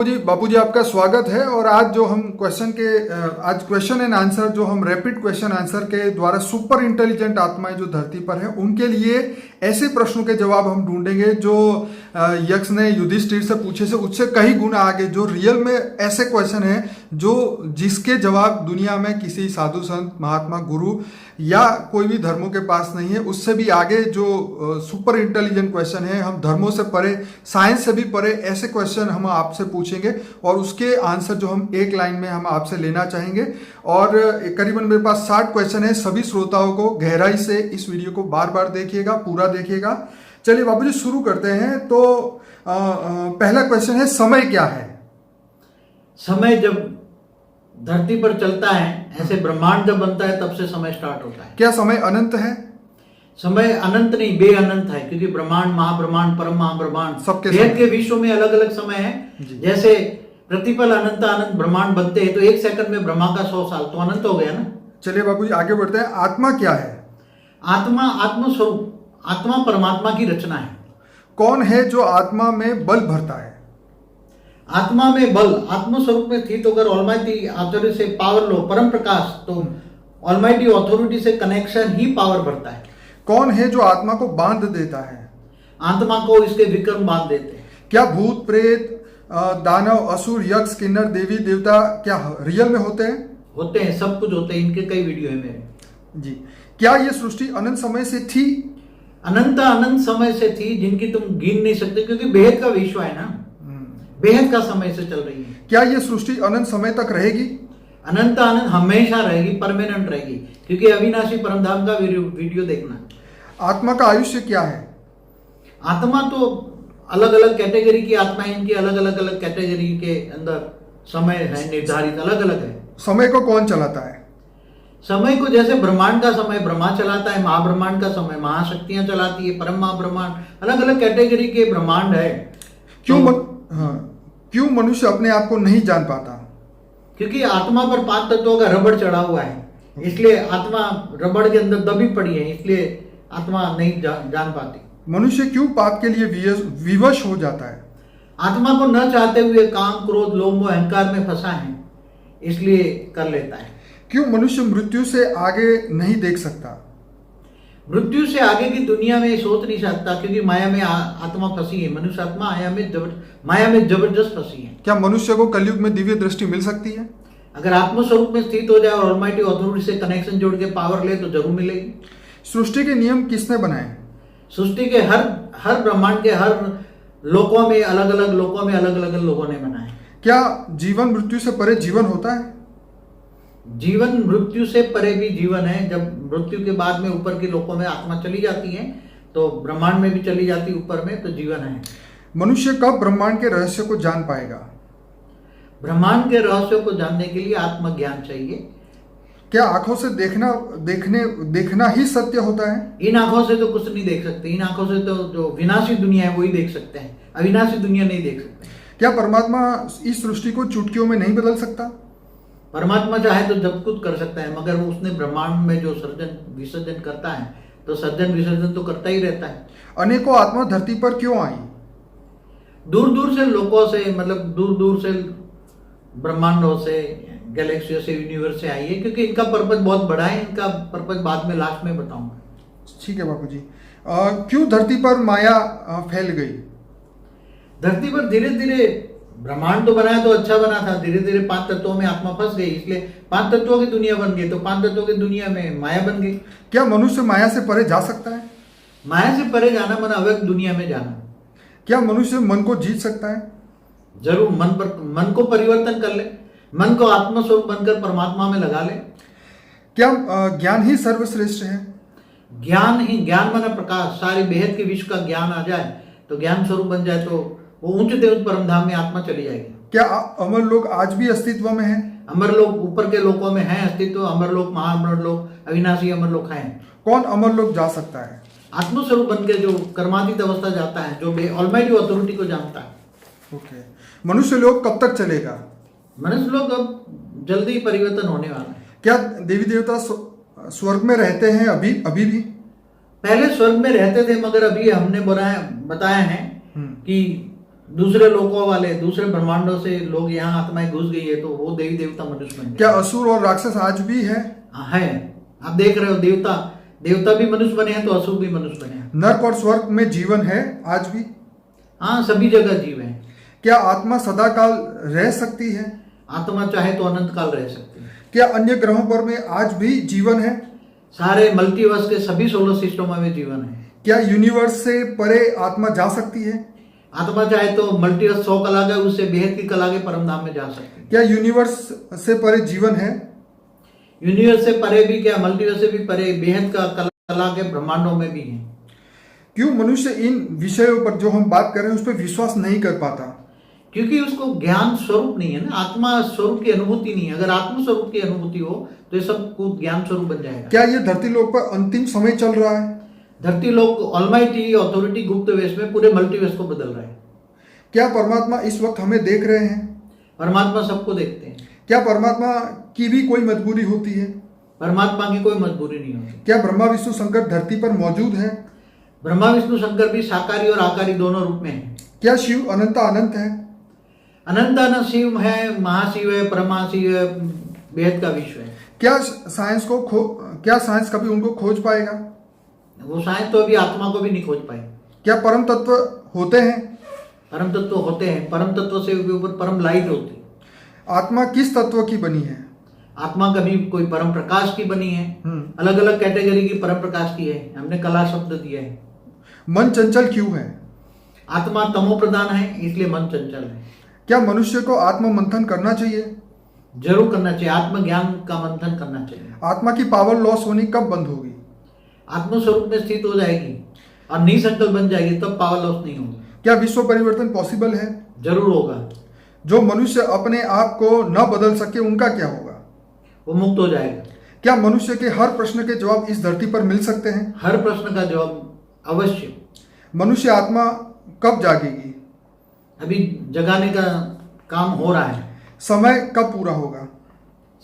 जी बापूजी आपका स्वागत है। और आज जो हम आज क्वेश्चन एंड आंसर जो हम रैपिड क्वेश्चन आंसर के द्वारा सुपर इंटेलिजेंट आत्माएं जो धरती पर हैं उनके लिए ऐसे प्रश्नों के जवाब हम ढूंढेंगे जो यक्ष ने युधिष्ठिर से पूछे से उससे कई गुना आगे, जो रियल में ऐसे क्वेश्चन है जो जिसके जवाब दुनिया में किसी साधु संत महात्मा गुरु या कोई भी धर्मों के पास नहीं है। उससे भी आगे जो सुपर इंटेलिजेंट क्वेश्चन है, हम धर्मों से परे, साइंस से भी परे ऐसे क्वेश्चन हम आपसे पूछेंगे और उसके आंसर जो हम एक लाइन में हम आपसे लेना चाहेंगे। और करीबन मेरे पास 60 क्वेश्चन है। सभी श्रोताओं को गहराई से इस वीडियो को बार बार देखिएगा, पूरा देखिएगा। चलिए बाबूजी शुरू करते हैं। तो पहला क्वेश्चन है, समय क्या है? समय जब धरती पर चलता है, ऐसे ब्रह्मांड जब बनता है तब से समय स्टार्ट होता है। क्या समय अनंत है? समय अनंत नहीं, बेअनंत है, क्योंकि ब्रह्मांड, महाब्रह्मांड, परम महाब्रह्मांड, सबके वेद के विश्व में अलग अलग समय है। जैसे प्रतिपल अनंत अनंत ब्रह्मांड बनते हैं तो एक सेकंड में ब्रह्मा का 100 साल तो अनंत हो गया ना। चलिए बाबूजी आगे बढ़ते हैं। आत्मा क्या है? आत्मा आत्मस्वरूप, आत्मा परमात्मा की रचना है। कौन है जो आत्मा में बल भरता है? आत्मा में बल आत्मस्वरूप में थी तो अगर ऑलमाइटी ऑथोरिटी से पावर लो, परम प्रकाश, तो ऑलमाइटी ऑथोरिटी से कनेक्शन ही पावर भरता है। कौन है जो आत्मा को बांध देता है? आत्मा को इसके विक्रम बांध देते हैं। क्या भूत प्रेत दानव असुर यक्ष किन्नर देवी देवता क्या रियल में होते हैं? होते हैं, सब कुछ होते हैं। इनके कई वीडियो है मेरे जी। क्या ये सृष्टि अनंत समय से थी? अनंत समय से थी, जिनकी तुम गिन नहीं सकते, क्योंकि बेहद का विश्व है ना, बेहद का समय से चल रही है। क्या ये सृष्टि अनंत समय तक रहेगी? अनंत हमेशा रहेगी, परमानेंट रहेगी, क्योंकि अविनाशी परमधाम का वीडियो देखना। आत्मा का आयुष्य क्या है? आत्मा तो अलग अलग कैटेगरी की आत्मा है, इनकी अलग अलग कैटेगरी के अंदर समय है निर्धारित, अलग अलग है। समय को कौन चलाता है? समय को जैसे ब्रह्मांड का समय ब्रह्मा चलाता है, महाब्रह्मांड का समय महाशक्तियां चलाती है, परम महाब्रह्मांड, अलग अलग कैटेगरी के ब्रह्मांड है। क्यों मनुष्य अपने आप को नहीं जान पाता? क्योंकि आत्मा पर 5 तत्वों का रबड़ चढ़ा हुआ है, इसलिए आत्मा रबड़ के अंदर दबी पड़ी है, इसलिए आत्मा नहीं जान पाती। मनुष्य क्यों पाप के लिए विवश हो जाता है? आत्मा को न चाहते हुए काम क्रोध लोभ मोह अहंकार में फंसा है, इसलिए कर लेता है। क्यों मनुष्य मृत्यु से आगे नहीं देख सकता? मृत्यु से आगे की दुनिया में सोच नहीं सकता, क्योंकि माया में आत्मा फंसी है। मनुष्य आत्मा माया में जबरदस्त फंसी है। क्या मनुष्य को कलयुग में दिव्य दृष्टि मिल सकती है? अगर आत्मस्वरूप में स्थित हो जाए और ऑलमाइटी ऑथोरिटी से कनेक्शन जोड़ के पावर ले तो जरूर मिलेगी। सृष्टि के नियम किसने बनाए? सृष्टि के हर ब्रह्मांड के हर लोकों में अलग अलग लोगों ने बनाए। क्या जीवन मृत्यु से परे जीवन होता है? जीवन मृत्यु से परे भी जीवन है। जब मृत्यु के बाद में ऊपर के लोकों में आत्मा चली जाती है तो ब्रह्मांड में भी चली जाती है ऊपर में, तो जीवन है। मनुष्य कब ब्रह्मांड के रहस्य को जान पाएगा? ब्रह्मांड के रहस्यों को जानने के लिए आत्मज्ञान चाहिए। क्या आंखों से देखना ही सत्य होता है? इन आंखों से तो कुछ नहीं देख सकते। इन आंखों से तो जो विनाशी दुनिया है वही देख सकते हैं, अविनाशी दुनिया नहीं देख सकते। क्या परमात्मा इस सृष्टि को चुटकियों में नहीं बदल सकता? परमात्मा चाहे तो जब कुछ कर सकता है, मगर वो उसने ब्रह्मांड में जो सर्जन विसर्जन करता है तो सर्जन विसर्जन तो करता ही रहता है। अनेकों आत्मा धरती पर क्यों आई? दूर दूर से लोगों से, मतलब दूर दूर से ब्रह्मांडों से, गैलेक्सियों से, यूनिवर्स से आई है, क्योंकि इनका पर्पज बहुत बड़ा है। इनका पर्पज बाद में लास्ट में बताऊंगा। ठीक है बापू जी। क्यों धरती पर माया फैल गई? धरती पर धीरे धीरे ब्रह्मांड तो बनाया तो अच्छा बना था, धीरे धीरे 5 तत्वों में आत्मा फंस गई, इसलिए 5 तत्वों की दुनिया बन गई, तो 5 तत्वों की दुनिया में माया बन गई। क्या मनुष्य माया से परे जा सकता है? माया से परे जाना मन अव्यक्त दुनिया में जाना। क्या मनुष्य मन को जीत सकता है? जरूर। मन को परिवर्तन कर ले, मन को आत्मस्वरूप बनकर परमात्मा में लगा ले। क्या ज्ञान ही सर्वश्रेष्ठ है? ज्ञान माना प्रकाश, सारी बेहद के विश्व का ज्ञान आ जाए तो ज्ञान स्वरूप बन जाए तो वो ऊंच देव परमधाम में आत्मा चली जाएगी। क्या अमर लोग आज भी अस्तित्व में हैं? अमर लोग ऊपर के लोकों में हैं अस्तित्व। अमर लोग, महाअमर लोग, अविनाशी अमर लोग हैं। कौन अमर लोग जा सकता है? आत्मस्वरूप बन के जो कर्मातीत अवस्था जाता है, जो ऑलमाइटी ऑथोरिटी को जानता है। ओके। मनुष्य लोग कब तक चलेगा? मनुष्य लोग अब जल्दी परिवर्तन होने वाला है। क्या देवी देवता स्वर्ग में रहते हैं अभी भी? पहले स्वर्ग में रहते थे, मगर अभी हमने बताया है कि दूसरे लोकों वाले, दूसरे ब्रह्मांडों से लोग यहाँ आत्माएं घुस गई है, तो वो देवी देवता मनुष्य बन क्या गए। असुर और राक्षस आज भी है? है, आप देख रहे हो, देवता भी मनुष्य बने हैं, तो असुर भी मनुष्य बने हैं। नर्क और स्वर्ग में जीवन है आज भी? हाँ, सभी जगह जीव है। क्या आत्मा सदाकाल रह सकती है? आत्मा चाहे तो अनंत काल रह सकती है। क्या अन्य ग्रहों पर में आज भी जीवन है? सारे मल्टीवर्स के सभी सोलर सिस्टमों में जीवन है। क्या यूनिवर्स से परे आत्मा जा सकती है? आत्मा चाहे तो मल्टीवर्स 100 कला के उससे बेहद की कला के परम धाम में जा सकती है। क्या यूनिवर्स से परे जीवन है? यूनिवर्स से परे भी क्या, मल्टीवर्स से भी परे बेहद का कला के ब्रह्मांडों में भी है। क्यों मनुष्य इन विषयों पर जो हम बात कर रहे हैं उस पर विश्वास नहीं कर पाता? क्योंकि उसको ज्ञान स्वरूप नहीं है ना, आत्मा स्वरूप की अनुभूति नहीं है। अगर आत्म स्वरूप की अनुभूति हो तो ये सब कुछ ज्ञान स्वरूप बन जाएगा। क्या ये धरती लोक पर अंतिम समय चल रहा है? धरती लोग ऑलमाइटी अथॉरिटी गुप्त वेश में पूरे मल्टीवर्स को बदल रहा है। क्या परमात्मा इस वक्त हमें देख रहे हैं? परमात्मा सबको देखते हैं। क्या परमात्मा की भी कोई मजबूरी होती है? परमात्मा की कोई मजबूरी नहीं होती। क्या ब्रह्मा विष्णु शंकर धरती पर मौजूद है? ब्रह्मा विष्णु शंकर भी साकारी और आकारी दोनों रूप में है। क्या शिव अनंता अनंत है? अनंतानंत शिव है, महाशिव है, परमाशिव है, बेहद का विश्व है। क्या साइंस कभी उनको खोज पाएगा? वो साइंस तो अभी आत्मा को भी नहीं खोज पाए। क्या परम तत्व होते हैं? परम तत्व होते हैं। परम तत्व से ऊपर परम लाइट होती है। आत्मा किस तत्व की बनी है? आत्मा कभी कोई परम प्रकाश की बनी है, अलग अलग कैटेगरी की परम प्रकाश की है। हमने कला शब्द दिया है। मन चंचल क्यों है? आत्मा तमो प्रधान है, इसलिए मन चंचल है। क्या मनुष्य को आत्म मंथन करना चाहिए? जरूर करना चाहिए। आत्मज्ञान का मंथन करना चाहिए। आत्मा की पावर लॉस होनी कब बंद होगी? आत्मस्वरूप में स्थित हो जाएगी और निसंकल्प बन जाएगी, तब पावर लॉस नहीं होगी। क्या विश्व परिवर्तन पॉसिबल है? जरूर होगा। जो मनुष्य अपने आप को न बदल सके उनका क्या होगा? वो मुक्त हो जाएगा। क्या मनुष्य के हर प्रश्न के जवाब इस धरती पर मिल सकते हैं? हर प्रश्न का जवाब अवश्य। मनुष्य आत्मा कब जागेगी? अभी जगाने का काम हो रहा है। समय कब पूरा होगा?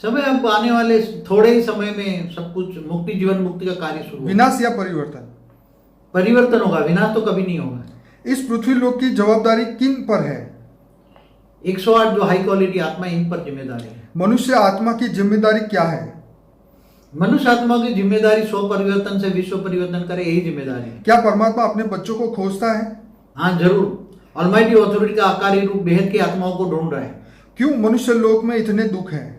समय अब आने वाले थोड़े ही समय में सब कुछ मुक्ति, जीवन मुक्ति का कार्य शुरू होगा। विनाश या परिवर्तन? परिवर्तन होगा, विनाश तो कभी नहीं होगा। इस पृथ्वी लोक की जवाबदारी किन पर है? 108 जो हाई क्वालिटी आत्मा, इन पर जिम्मेदारी है। मनुष्य आत्मा की जिम्मेदारी क्या है? मनुष्य आत्मा की जिम्मेदारी स्व परिवर्तन से विश्व परिवर्तन करे, यही जिम्मेदारी है। क्या परमात्मा अपने बच्चों को खोजता है? हाँ जरूर। ऑलमाइटी अथॉरिटी का आकारी रूप बेहद की आत्माओं को ढूंढ रहा है। क्यों मनुष्य लोक में इतने दुख हैं?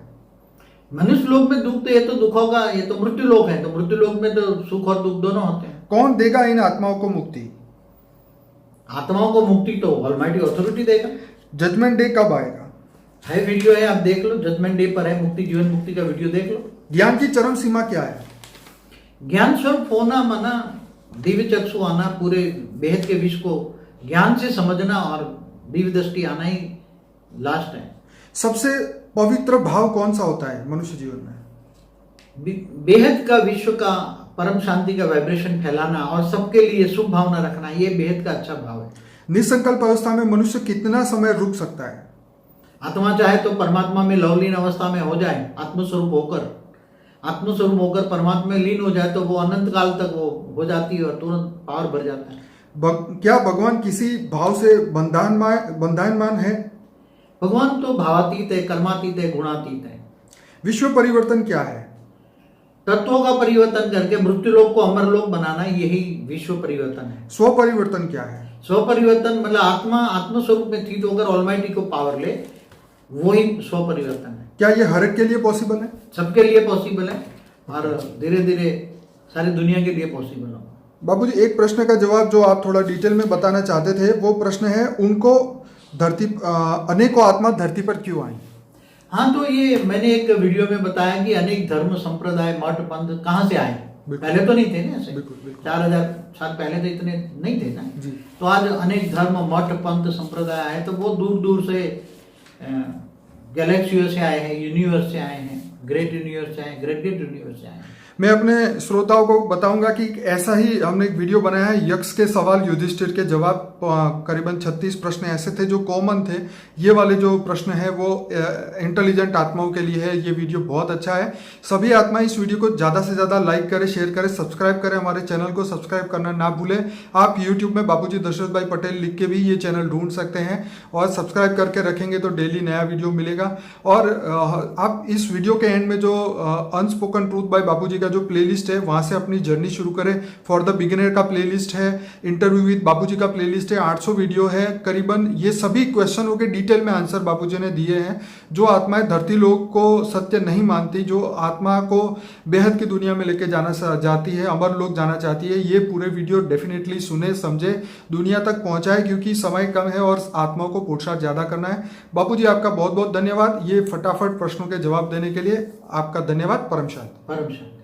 मनुष्य लोक में दुख तो ये तो दुख होगा, ये तो मृत्यु लोक है, तो मृत्यु लोक में तो सुख और दुख दोनों होते हैं। कौन देगा इन आत्माओं को मुक्ति? आत्माओं को मुक्ति तो ऑलमाइटी अथॉरिटी देगा। जजमेंट डे कब आएगा? है वीडियो है, आप देख लो। जजमेंट डे पर है, मुक्ति जीवन मुक्ति का वीडियो देख लो। ज्ञान की चरम सीमा क्या है? ज्ञान स्वरूप होना माना दिव्य चक्षु आना, पूरे बेहद के विश्व को ज्ञान से समझना और दिव्य दृष्टि आना ही लास्ट है। सबसे पवित्र भाव कौन सा होता है मनुष्य जीवन में? बेहद का विश्व का परम शांति का वाइब्रेशन फैलाना और सबके लिए शुभ भावना रखना, ये बेहद का अच्छा भाव है। निसंकल्प अवस्था में मनुष्य कितना समय रुक सकता है? आत्मा चाहे तो परमात्मा में लवलीन अवस्था में हो जाए, आत्मस्वरूप होकर परमात्मा में लीन हो जाए, तो वो अनंत काल तक वो हो जाती है और तुरंत पावर भर जाता है। क्या भगवान किसी भाव से बंधायमान है? भगवान तो भावातीत है, कर्मातीत है, गुणातीत है। विश्व परिवर्तन क्या है? तत्वों का परिवर्तन करके मृत्यु लोक को अमर लोक बनाना, यही विश्व परिवर्तन है। स्व परिवर्तन क्या है? स्व परिवर्तन मतलब आत्मस्वरूप में स्थित होकर ऑलमाइटी को पावर ले, वही स्व परिवर्तन है। क्या ये हर एक के लिए पॉसिबल है? सबके लिए पॉसिबल है और धीरे धीरे सारी दुनिया के लिए पॉसिबल होगा। बाबूजी, एक प्रश्न का जवाब जो आप थोड़ा डिटेल में बताना चाहते थे, वो प्रश्न है उनको अनेकों आत्मा धरती पर क्यों आई? हाँ, तो ये मैंने एक वीडियो में बताया कि अनेक धर्म संप्रदाय मठ पंथ कहाँ से आए। पहले तो नहीं थे ना ऐसे। 4000 साल पहले तो इतने नहीं थे ना जी। तो आज अनेक धर्म मठ पंथ संप्रदाय आए, तो वो दूर दूर से गैलेक्सियों से आए हैं, यूनिवर्स से आए हैं, ग्रेट यूनिवर्स से आए हैं, ग्रेट यूनिवर्स से आए हैं। मैं अपने श्रोताओं को बताऊंगा कि ऐसा ही हमने एक वीडियो बनाया है, यक्ष के सवाल युधिष्ठिर के जवाब। करीबन 36 प्रश्न ऐसे थे जो कॉमन थे। ये वाले जो प्रश्न है वो इंटेलिजेंट आत्माओं के लिए है। ये वीडियो बहुत अच्छा है। सभी आत्मा इस वीडियो को ज़्यादा से ज़्यादा लाइक करें, शेयर करें, सब्सक्राइब करें। हमारे चैनल को सब्सक्राइब करना ना भूलें। आप यूट्यूब में बाबूजी दशरथ भाई पटेल लिख के भी ये चैनल ढूंढ सकते हैं और सब्सक्राइब करके रखेंगे तो डेली नया वीडियो मिलेगा। और आप इस वीडियो के एंड में जो अनस्पोकन ट्रूथ बाय बाबूजी का जो प्लेलिस्ट है वहां से अपनी जर्नी शुरू करें। फॉर द बिगिनर का प्लेलिस्ट है, इंटरव्यू विद बाबूजी का प्लेलिस्ट है, 800 वीडियो है करीबन। ये सभी क्वेश्चनों के डिटेल में आंसर बाबूजी ने दिए हैं। जो आत्माएं धरती लोक को सत्य नहीं मानती, जो आत्मा को बेहद की दुनिया में लेके जाना चाहती है, अमर लोग जाना चाहती है, ये पूरे वीडियो डेफिनेटली सुने, समझे, दुनिया तक पहुंचाए, क्योंकि समय कम है और आत्माओं को पुरुषार्थ ज्यादा करना है। बाबूजी आपका बहुत बहुत धन्यवाद ये फटाफट प्रश्नों के जवाब देने के लिए। आपका धन्यवाद। परम शांति। परम शांति।